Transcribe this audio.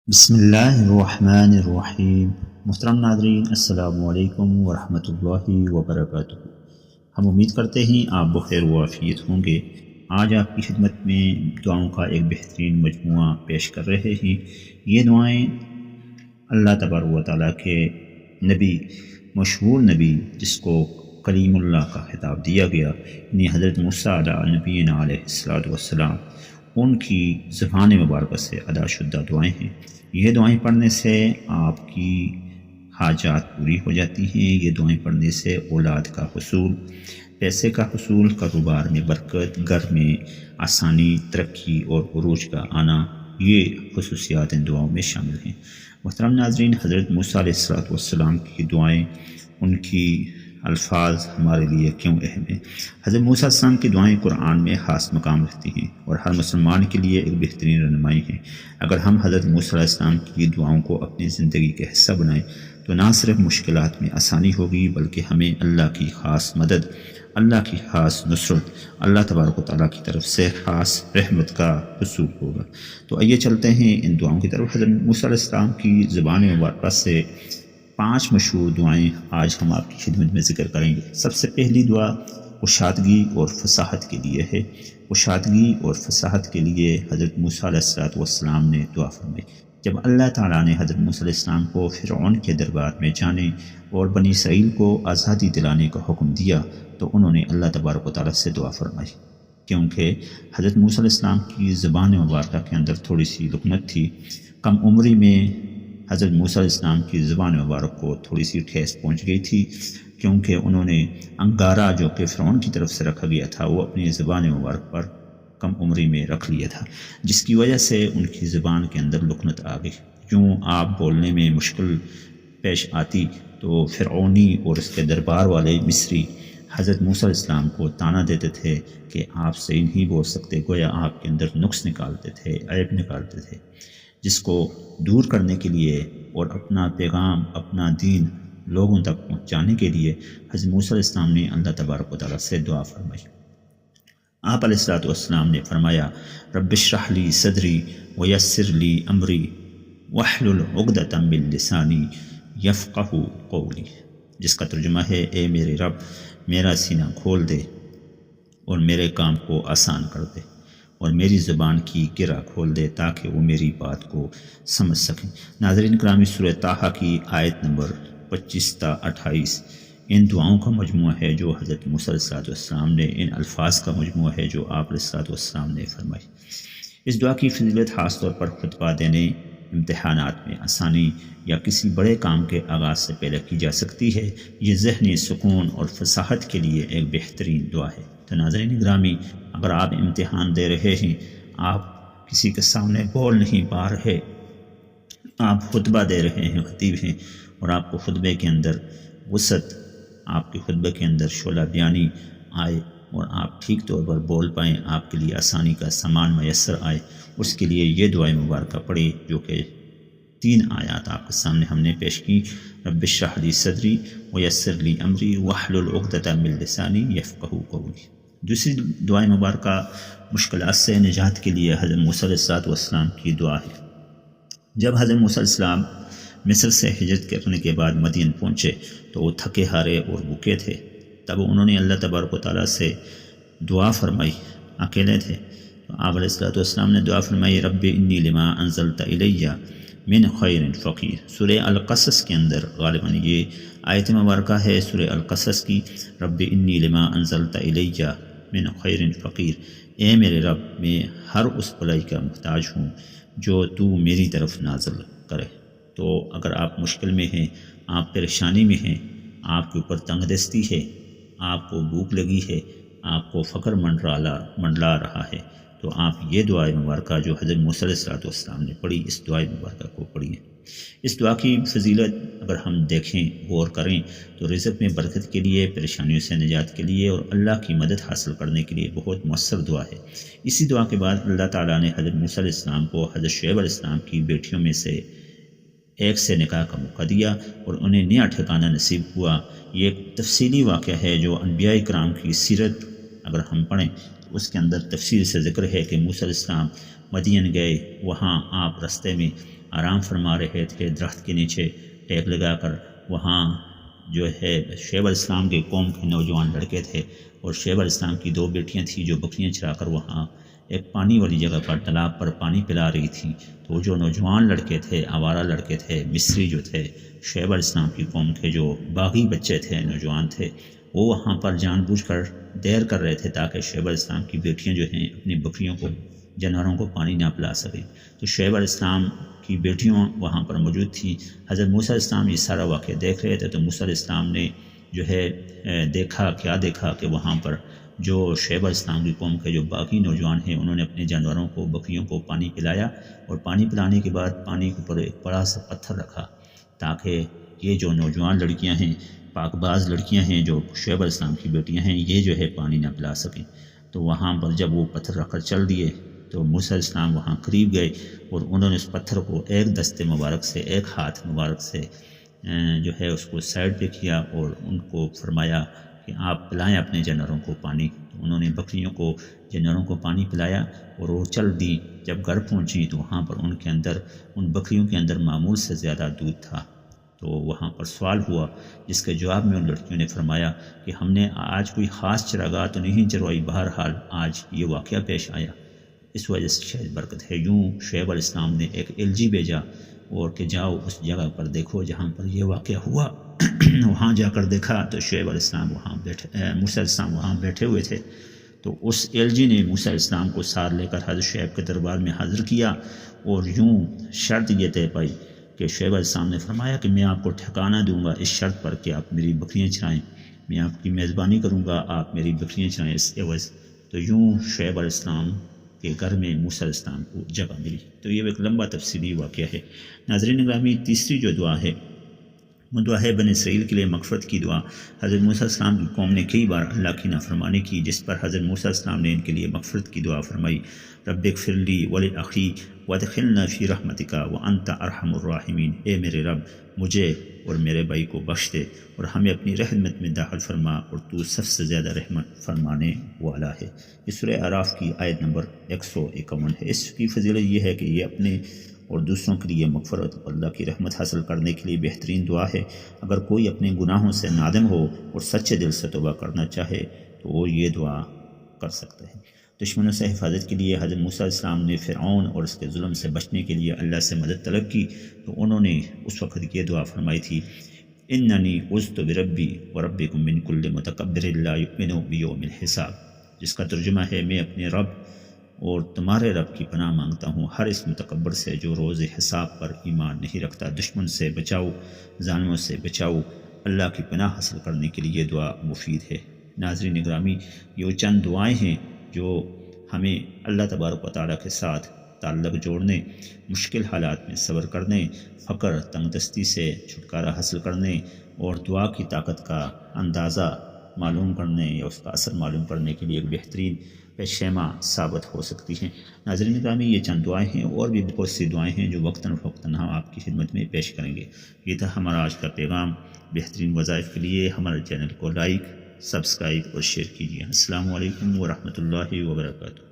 بسم اللہ الرحمن الرحیم۔ محترم ناظرین، السلام علیکم ورحمۃ اللہ وبرکاتہ۔ ہم امید کرتے ہیں آپ بخیر و عافیت ہوں گے۔ آج آپ کی خدمت میں دعاؤں کا ایک بہترین مجموعہ پیش کر رہے ہیں۔ یہ دعائیں اللہ تبارک و تعالیٰ کے نبی، مشہور نبی جس کو کلیم اللہ کا خطاب دیا گیا، یعنی حضرت موسیٰ علیہ نبینا علیہ الصلوۃ والسلام، ان کی زبان مبارکہ سے ادا شدہ دعائیں ہیں۔ یہ دعائیں پڑھنے سے آپ کی حاجات پوری ہو جاتی ہیں۔ یہ دعائیں پڑھنے سے اولاد کا حصول، پیسے کا حصول، کاروبار میں برکت، گھر میں آسانی، ترقی اور عروج کا آنا، یہ خصوصیات ان دعاؤں میں شامل ہیں۔ محترم ناظرین، حضرت موسیٰ علیہ الصلوۃ والسلام کی دعائیں، ان کی الفاظ ہمارے لیے کیوں اہم ہیں؟ حضرت موسیٰ علیہ السلام کی دعائیں قرآن میں خاص مقام رکھتی ہیں اور ہر مسلمان کے لیے ایک بہترین رہنمائی ہیں۔ اگر ہم حضرت موسیٰ علیہ السلام کی دعاؤں کو اپنی زندگی کا حصہ بنائیں تو نہ صرف مشکلات میں آسانی ہوگی، بلکہ ہمیں اللہ کی خاص مدد، اللہ کی خاص نصرت، اللہ تبارک و تعالیٰ کی طرف سے خاص رحمت کا حصول ہوگا۔ تو آئیے چلتے ہیں ان دعاؤں کی طرف۔ حضرت موسیٰ علیہ السلام کی زبان مبارکہ سے 5 مشہور دعائیں آج ہم آپ کی خدمت میں ذکر کریں گے۔ سب سے پہلی دعا کشادگی اور فصاحت کے لیے ہے۔ کشادگی اور فصاحت کے لیے حضرت موسیٰ علیہ السلام نے دعا فرمائی۔ جب اللہ تعالیٰ نے حضرت موسیٰ علیہ السلام کو فرعون کے دربار میں جانے اور بنی اسرائیل کو آزادی دلانے کا حکم دیا تو انہوں نے اللہ تبارک و تعالیٰ سے دعا فرمائی، کیونکہ حضرت موسیٰ علیہ السلام کی زبان مبارکہ کے اندر تھوڑی سی لکنت تھی۔ کم عمری میں حضرت موسیٰ علیہ السلام کی زبان مبارک کو تھوڑی سی ٹھیس پہنچ گئی تھی، کیونکہ انہوں نے انگارہ جو کہ فرعون کی طرف سے رکھا گیا تھا وہ اپنی زبان مبارک پر کم عمری میں رکھ لیا تھا، جس کی وجہ سے ان کی زبان کے اندر لکنت آ گئی۔ یوں آپ بولنے میں مشکل پیش آتی تو فرعونی اور اس کے دربار والے مصری حضرت موسیٰ علیہ السلام کو طعنہ دیتے تھے کہ آپ صحیح نہیں بول سکتے، گویا آپ کے اندر نقص نکالتے تھے، عیب نکالتے تھے، جس کو دور کرنے کے لیے اور اپنا پیغام، اپنا دین لوگوں تک پہنچانے کے لیے حضرت موسیٰ علیہ السلام نے اللہ تبارک و تعالیٰ سے دعا فرمائی۔ آپ علیہ الصلوۃ والسلام نے فرمایا، رب اشرح لی صدری ویسر لی امری واحلل عقدۃ من لسانی یفقہوا قولی، جس کا ترجمہ ہے، اے میرے رب میرا سینہ کھول دے اور میرے کام کو آسان کر دے اور میری زبان کی گرہ کھول دے تاکہ وہ میری بات کو سمجھ سکیں۔ ناظرین گرامی، سورہ طٰہٰ کی آیت نمبر 25 تا 28 ان دعاؤں کا مجموعہ ہے جو حضرت موسیٰ علیہ السلام نے، ان الفاظ کا مجموعہ ہے جو آپ علیہ السلام نے فرمائی۔ اس دعا کی فضیلت خاص طور پر خطبہ دینے، امتحانات میں آسانی یا کسی بڑے کام کے آغاز سے پہلے کی جا سکتی ہے۔ یہ ذہنی سکون اور فصاحت کے لیے ایک بہترین دعا ہے۔ تو ناظرین گرامی، اگر آپ امتحان دے رہے ہیں، آپ کسی کے سامنے بول نہیں پا رہے، آپ خطبہ دے رہے ہیں، خطیب ہیں، اور آپ کو خطبے کے اندر وسعت، آپ کے خطبے کے اندر شعلہ بیانی آئے اور آپ ٹھیک طور پر بول پائیں، آپ کے لیے آسانی کا سامان میسر آئے، اس کے لیے یہ دعائیں مبارکہ پڑھی، جو کہ 3 آیات آپ کے سامنے ہم نے پیش کی۔ رب اشرح لی صدری ویسر لی امری واحلل عقدۃ من لسانی یفقہوا قولی۔ دوسری دعائیں مبارکہ مشکلات سے نجات کے لیے حضرت موسیٰ علیہ السلام کی دعا ہے۔ جب حضرت موسیٰ علیہ السلام مصر سے ہجرت کرنے کے بعد مدین پہنچے تو وہ تھکے ہارے اور بھوکے تھے، تب انہوں نے اللہ تبارک و تعالیٰ سے دعا فرمائی، اکیلے تھے تو آپ علیہ السلام نے دعا فرمائی، رب انی لما انزلت الی من خیر فقیر۔ سورہ القصص کے اندر غالباً یہ آیت مبارکہ ہے، سورہ القصص کی، رب انی لما انزلت الی من خیر فقیر، اے میرے رب میں ہر اس بھلائی کا محتاج ہوں جو تو میری طرف نازل کرے۔ تو اگر آپ مشکل میں ہیں، آپ پریشانی میں ہیں، آپ کے اوپر تنگ دستی ہے، آپ کو بھوک لگی ہے، آپ کو فقر منڈلا رہا ہے، تو آپ یہ دعائے مبارکہ جو حضرت موسیٰ علیہ السلام نے پڑھی، اس دعائے مبارکہ کو پڑھیے۔ اس دعا کی فضیلت اگر ہم دیکھیں، غور کریں، تو رزق میں برکت کے لیے، پریشانیوں سے نجات کے لیے اور اللہ کی مدد حاصل کرنے کے لیے بہت مؤثر دعا ہے۔ اسی دعا کے بعد اللہ تعالیٰ نے حضرت موسیٰ علیہ السلام کو حضرت شعیب علیہ السلام کی بیٹیوں میں سے ایک سے نکاح کا موقع دیا اور انہیں نیا ٹھکانہ نصیب ہوا۔ یہ ایک تفصیلی واقعہ ہے جو انبیاء کرام کی سیرت اگر ہم پڑھیں تو اس کے اندر تفصیل سے ذکر ہے کہ موسیٰ علیہ السلام مدین گئے، وہاں آپ رستے میں آرام فرما رہے تھے درخت کے نیچے ٹیک لگا کر۔ وہاں جو ہے شعیب علیہ السلام کے قوم کے نوجوان لڑکے تھے، اور شعیب علیہ السلام کی 2 بیٹیاں تھیں جو بکریاں چرا کر وہاں ایک پانی والی جگہ پر تالاب پر پانی پلا رہی تھیں۔ تو جو نوجوان لڑکے تھے، آوارہ لڑکے تھے، مصری جو تھے، شعیب علیہ السلام کی قوم کے جو باغی بچے تھے، نوجوان تھے، وہ وہاں پر جان بوجھ کر دیر کر رہے تھے تاکہ شعیب علیہ السلام کی بیٹیاں جو ہیں اپنی بکریوں کو، جانوروں کو پانی نہ پلا سکیں۔ تو شعیب علیہ السلام کی بیٹیوں وہاں پر موجود تھیں۔ حضرت موسیٰ علیہ السلام یہ سارا واقعہ دیکھ رہے تھے، تو موسیٰ علیہ السلام نے جو ہے دیکھا کہ وہاں پر جو شعیب علیہ السلام کی قوم کے جو باقی نوجوان ہیں انہوں نے اپنے جانوروں کو، بکریوں کو پانی پلایا، اور پانی پلانے کے بعد پانی کے اوپر ایک بڑا سا پتھر رکھا تاکہ یہ جو نوجوان لڑکیاں ہیں، پاک باز لڑکیاں ہیں جو شعیب علیہ السلام کی بیٹیاں ہیں، یہ جو ہے پانی نہ پلا سکیں۔ تو وہاں پر جب وہ پتھر رکھ کر چل دیے تو موسیٰ علیہ السلام وہاں قریب گئے، اور انہوں نے اس پتھر کو ایک دستے مبارک سے، ایک ہاتھ مبارک سے جو ہے اس کو سائڈ پہ کیا، اور ان کو فرمایا کہ آپ پلائیں اپنے جانوروں کو پانی۔ تو انہوں نے بکریوں کو، جانوروں کو پانی پلایا، اور وہ چل دی۔ جب گھر پہنچی تو وہاں پر ان بکریوں کے اندر معمول سے زیادہ دودھ تھا۔ تو وہاں پر سوال ہوا، جس کے جواب میں ان لڑکیوں نے فرمایا کہ ہم نے آج کوئی خاص چراگاہ تو نہیں چروائی، بہرحال آج یہ واقعہ پیش آیا، اس وجہ سے شاید برکت ہے۔ یوں شعیب علیہ السلام نے ایک الجی بھیجا اور کہ جاؤ اس جگہ پر دیکھو جہاں پر یہ واقعہ ہوا۔ وہاں جا کر دیکھا تو شعیب علیہ السلام موسیٰ علیہ السلام وہاں بیٹھے ہوئے تھے۔ تو اس الجی نے موسیٰ علیہ السلام کو سار لے کر حضرت شعیب کے دربار میں حاضر کیا، اور یوں شرط یہ طے پائی کہ شعیب علیہ السلام نے فرمایا کہ میں آپ کو ٹھکانہ دوں گا اس شرط پر کہ آپ میری بکریاں چرائیں، میں آپ کی میزبانی کروں گا، آپ میری بکریاں چرائیں اس عوض۔ تو یوں شعیب علیہ السلام کے گھر میں موسیٰ علیہ السلام کو جگہ ملی۔ تو یہ ایک لمبا تفصیلی واقعہ ہے۔ ناظرین گرامی، تیسری جو دعا ہے وہ دعا ہے بنی اسرائیل کے لیے مغفرت کی دعا۔ حضرت موسیٰ علیہ السلام کی قوم نے کئی بار اللہ کی نافرمانی کی، جس پر حضرت موسیٰ علیہ السلام نے ان کے لیے مغفرت کی دعا فرمائی۔ رب اغفر لی ولأخی وادخلنا فی رحمتک وانت ارحم الراحمین، اے میرے رب مجھے اور میرے بھائی کو بخش دے اور ہمیں اپنی رحمت میں داخل فرما، اور تو سب سے زیادہ رحمت فرمانے والا ہے۔ یہ سورہ اعراف کی آیت نمبر 151 ہے۔ اس کی فضیلت یہ ہے کہ یہ اپنے اور دوسروں کے لیے مغفرت اور اللہ کی رحمت حاصل کرنے کے لیے بہترین دعا ہے۔ اگر کوئی اپنے گناہوں سے نادم ہو اور سچے دل سے توبہ کرنا چاہے تو وہ یہ دعا کر سکتا ہے۔ دشمنوں سے حفاظت کے لیے حضرت موسیٰ علیہ السلام نے فرعون اور اس کے ظلم سے بچنے کے لیے اللہ سے مدد طلب کی، تو انہوں نے اس وقت یہ دعا فرمائی تھی، اننی عذت بربی وربکم من کل متکبر لا یؤمن بیوم الحساب، جس کا ترجمہ ہے میں اپنے رب اور تمہارے رب کی پناہ مانگتا ہوں ہر اس متکبر سے جو روز حساب پر ایمان نہیں رکھتا۔ دشمن سے بچاؤ، ظالموں سے بچاؤ، اللہ کی پناہ حاصل کرنے کے لیے یہ دعا مفید ہے۔ ناظرین گرامی، یہ چند دعائیں ہیں جو ہمیں اللہ تبارک و تعالیٰ کے ساتھ تعلق جوڑنے، مشکل حالات میں صبر کرنے، فقر تنگ دستی سے چھٹکارا حاصل کرنے اور دعا کی طاقت کا اندازہ معلوم کرنے یا اس کا اثر معلوم کرنے کے لیے ایک بہترین پیشیمہ ثابت ہو سکتی ہیں۔ ناظرین گرامی، یہ چند دعائیں ہیں، اور بھی بہت سی دعائیں ہیں جو وقتاً فوقتاً ہم آپ کی خدمت میں پیش کریں گے۔ یہ تھا ہمارا آج کا پیغام۔ بہترین وظائف کے لیے ہمارے چینل کو لائک، سبسکرائب اور شیئر کیجیے۔ السلام علیکم ورحمۃ اللہ وبرکاتہ۔